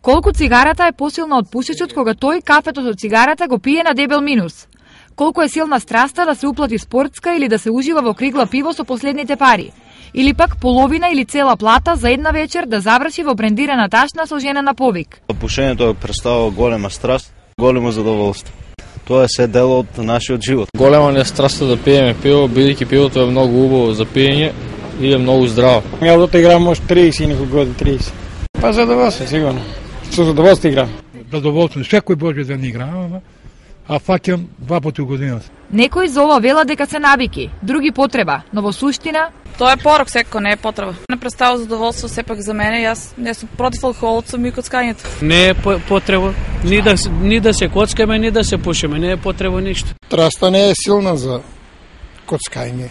Колку цигарата е посилна од пушечот кога тој кафето со цигарата го пие на дебел минус? Колку е силна страста да се уплати спортска или да се ужива во кригла пиво со последните пари? Или пак половина или цела плата за една вечер да заврши во брендирана ташна со жена на повик? Пушењето представува голема страст, големо задоволство. Тоа е се дел од нашиот живот. Голема не е страста да пиеме пиво, бидејќи пивото е многу убаво за пиење и е многу здраво. Ја да играм може 30 некој години, 30. Па задоволство, сигурно. Со задоволство играм. Задоволство, секој Божи ден играм, а фаќам 2 пати у годината. Некои за ова велат дека се навики, други потреба, но во суштина тоа е порок, секој не е потреба. Не представува задоволство сепак за мене, јас не сум против алкохолот, сум и коцкањето. Не е потреба ни да се коцкаме, ни да се пушиме, не е потреба ништо. Страста не е силна за коцкање,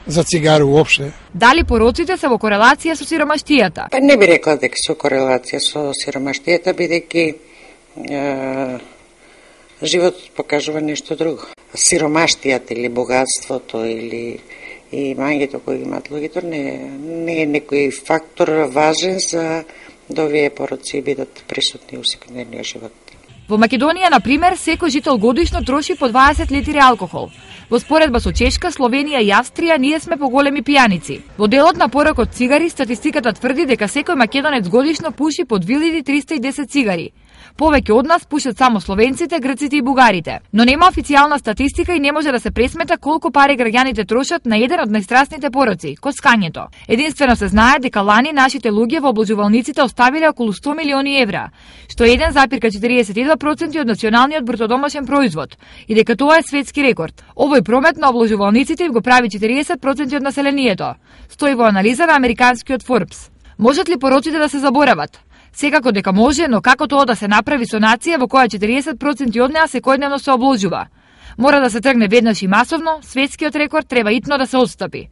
за цигари уопште. Дали пороците се во корелација со сиромаштијата? Па не би рекла дека се корелација со сиромаштијата, бидејќи животот покажува нешто друго. Сиромаштијата или богатството или и мањето кои имаат луѓето не е некој фактор важен за да овие пороци бидат присутни у секојдневниот живот. Во Македонија, на пример, секој жител годишно троши по 20 литри алкохол. Во споредба со Чешка, Словенија и Австрија, ние сме поголеми пијаници. Во делот на порокот цигари, статистиката тврди дека секој македонец годишно пуши по 2310 цигари. Повеќе од нас пушат само словенците, грците и бугарите. Но нема официјална статистика и не може да се пресмета колку пари граѓаните трошат на еден од најстрасните пороци – коцкањето. Единствено се знае дека лани нашите луѓе во облажувалниците оставиле околу 100 милиони евра, што е 1,42% од националниот брутодомашен производ, и дека тоа е светски рекорд. Овој промет на облажувалниците им го прави 40% од населението, стои во анализа на американскиот Forbes. Можат ли пороците да се заборават? Секако дека може, но како тоа да се направи со нација во која 40% од неа секојдневно се обложува? Мора да се тргне веднаш и масовно, светскиот рекорд треба итно да се отстапи.